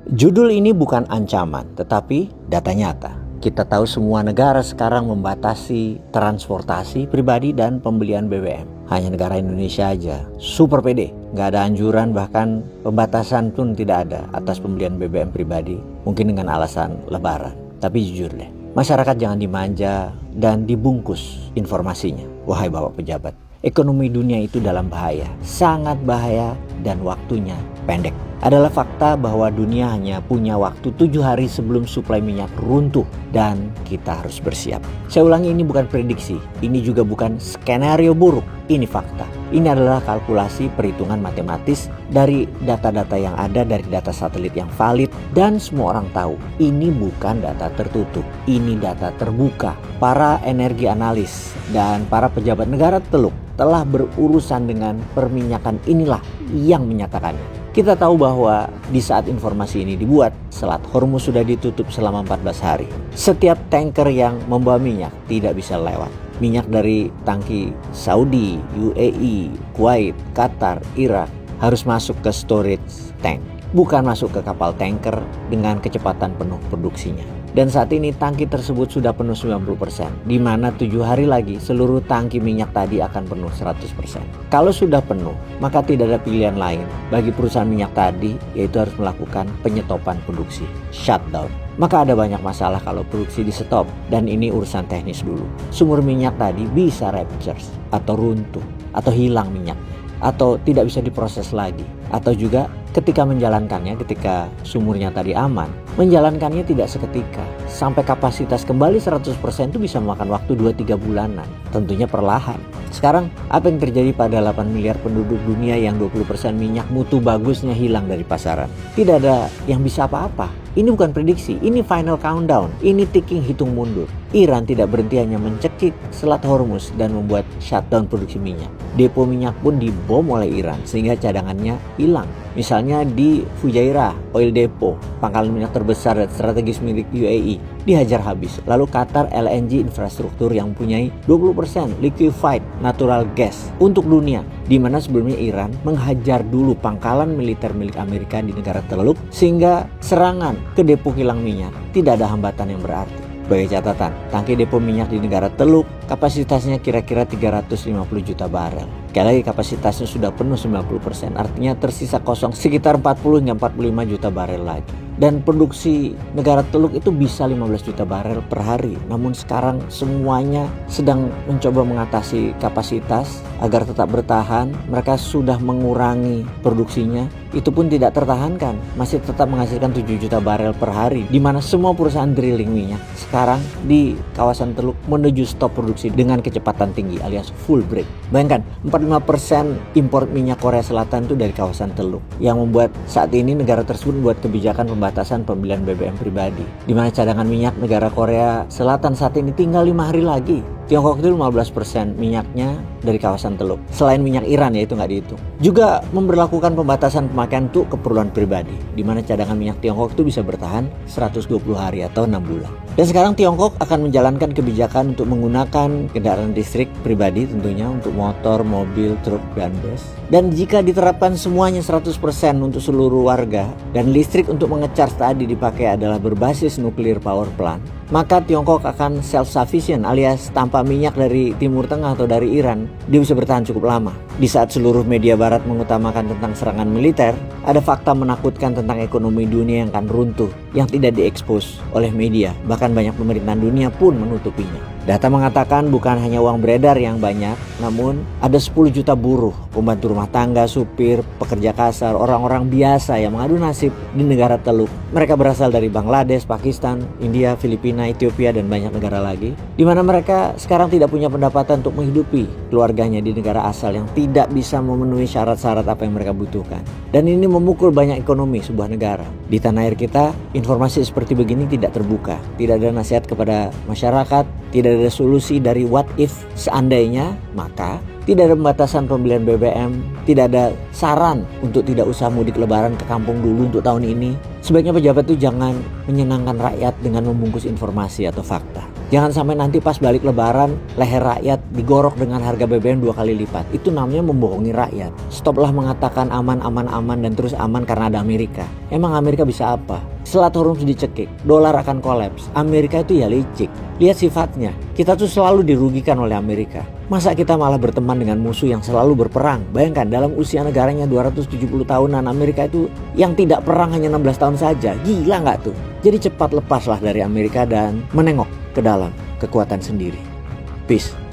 Judul ini bukan ancaman, tetapi data nyata. Kita tahu semua negara sekarang membatasi transportasi pribadi dan pembelian BBM. Hanya negara Indonesia aja, super pede. Nggak ada anjuran, bahkan pembatasan pun tidak ada atas pembelian BBM pribadi. Mungkin dengan alasan lebaran. Tapi jujur deh, masyarakat jangan dimanja dan dibungkus informasinya. Wahai Bapak pejabat, ekonomi dunia itu dalam bahaya, sangat bahaya, dan waktunya pendek. Adalah fakta bahwa dunia hanya punya waktu 7 hari sebelum suplai minyak runtuh dan kita harus bersiap. Saya ulangi, ini bukan prediksi, ini juga bukan skenario buruk, ini fakta. Ini adalah kalkulasi perhitungan matematis dari data-data yang ada, dari data satelit yang valid, dan semua orang tahu ini bukan data tertutup, ini data terbuka. Para energi analis dan para pejabat negara teluk telah berurusan dengan perminyakan, inilah yang menyatakannya. Kita tahu bahwa di saat informasi ini dibuat, Selat Hormuz sudah ditutup selama 14 hari. Setiap tanker yang membawa minyak tidak bisa lewat. Minyak dari tangki Saudi, UAE, Kuwait, Qatar, Irak harus masuk ke storage tank, bukan masuk ke kapal tanker dengan kecepatan penuh produksinya. Dan saat ini tangki tersebut sudah penuh 90%, di mana 7 hari lagi seluruh tangki minyak tadi akan penuh 100%. Kalau sudah penuh, maka tidak ada pilihan lain bagi perusahaan minyak tadi, yaitu harus melakukan penyetopan produksi, shutdown. Maka ada banyak masalah kalau produksi di stop, dan ini urusan teknis dulu. Sumur minyak tadi bisa rupture atau runtuh, atau hilang minyak, atau tidak bisa diproses lagi, atau juga ketika menjalankannya, ketika sumurnya tadi aman, menjalankannya tidak seketika. Sampai kapasitas kembali 100% itu bisa memakan waktu 2-3 bulanan. Tentunya perlahan. Sekarang apa yang terjadi pada 8 miliar penduduk dunia yang 20% minyak mutu bagusnya hilang dari pasaran? Tidak ada yang bisa apa-apa. Ini bukan prediksi, ini final countdown, ini ticking hitung mundur. Iran tidak berhenti hanya mencekik Selat Hormuz dan membuat shutdown produksi minyak. Depo minyak pun dibom oleh Iran sehingga cadangannya hilang. Misalnya di Fujairah Oil Depot, pangkalan minyak terbesar dan strategis milik UAE, dihajar habis. Lalu Qatar LNG infrastruktur yang mempunyai 20% liquefied natural gas untuk dunia, di mana sebelumnya Iran menghajar dulu pangkalan militer milik Amerika di negara Teluk, sehingga serangan ke depo kilang minyak tidak ada hambatan yang berarti. Sebagai catatan, tangki depo minyak di negara Teluk kapasitasnya kira-kira 350 juta barel. Sekali lagi, kapasitasnya sudah penuh 90%, artinya tersisa kosong sekitar 40 hingga 45 juta barel lagi. Dan produksi negara Teluk itu bisa 15 juta barel per hari. Namun sekarang semuanya sedang mencoba mengatasi kapasitas agar tetap bertahan. Mereka sudah mengurangi produksinya, itu pun tidak tertahankan, masih tetap menghasilkan 7 juta barel per hari, di mana semua perusahaan drilling minyak sekarang di kawasan Teluk menuju stop produksi dengan kecepatan tinggi alias full break. Bayangkan, 45% impor minyak Korea Selatan itu dari kawasan Teluk, yang membuat saat ini negara tersebut membuat kebijakan pembatasan pembelian BBM pribadi, di mana cadangan minyak negara Korea Selatan saat ini tinggal 5 hari lagi. Tiongkok itu 15% minyaknya dari kawasan Teluk. Selain minyak Iran, ya itu nggak dihitung. Juga memberlakukan pembatasan pemakaian untuk keperluan pribadi, di mana cadangan minyak Tiongkok itu bisa bertahan 120 hari atau 6 bulan. Dan sekarang Tiongkok akan menjalankan kebijakan untuk menggunakan kendaraan listrik pribadi, tentunya untuk motor, mobil, truk, dan bus. Dan jika diterapkan semuanya 100% untuk seluruh warga, dan listrik untuk menge-charge tadi dipakai adalah berbasis nuclear power plant, maka Tiongkok akan self-sufficient alias tanpa minyak dari Timur Tengah atau dari Iran, dia bisa bertahan cukup lama. Di saat seluruh media barat mengutamakan tentang serangan militer, ada fakta menakutkan tentang ekonomi dunia yang akan runtuh, yang tidak diekspos oleh media. Bahkan banyak pemerintahan dunia pun menutupinya. Data mengatakan bukan hanya uang beredar yang banyak, namun ada 10 juta buruh, pembantu rumah tangga, supir, pekerja kasar, orang-orang biasa yang mengadu nasib di negara Teluk. Mereka berasal dari Bangladesh, Pakistan, India, Filipina, Ethiopia, dan banyak negara lagi, di mana mereka sekarang tidak punya pendapatan untuk menghidupi keluarganya di negara asal yang tidak bisa memenuhi syarat-syarat apa yang mereka butuhkan. Dan ini memukul banyak ekonomi sebuah negara. Di tanah air kita, informasi seperti begini tidak terbuka. Tidak ada nasihat kepada masyarakat, tidak ada solusi dari what if seandainya, maka tidak ada pembatasan pembelian BBM, tidak ada saran untuk tidak usah mudik lebaran ke kampung dulu untuk tahun ini. Sebaiknya pejabat itu jangan menyenangkan rakyat dengan membungkus informasi atau fakta. Jangan sampai nanti pas balik lebaran, leher rakyat digorok dengan harga BBM 2 kali lipat. Itu namanya membohongi rakyat. Stoplah mengatakan aman, aman, aman dan terus aman karena ada Amerika. Emang Amerika bisa apa? Selat Hormuz dicekik, dolar akan kolaps. Amerika itu ya licik. Lihat sifatnya, kita tuh selalu dirugikan oleh Amerika. Masa kita malah berteman dengan musuh yang selalu berperang? Bayangkan dalam usia negaranya 270 tahunan, Amerika itu yang tidak perang hanya 16 tahun saja. Gila nggak tuh? Jadi cepat lepaslah dari Amerika dan menengok ke dalam kekuatan sendiri. Peace.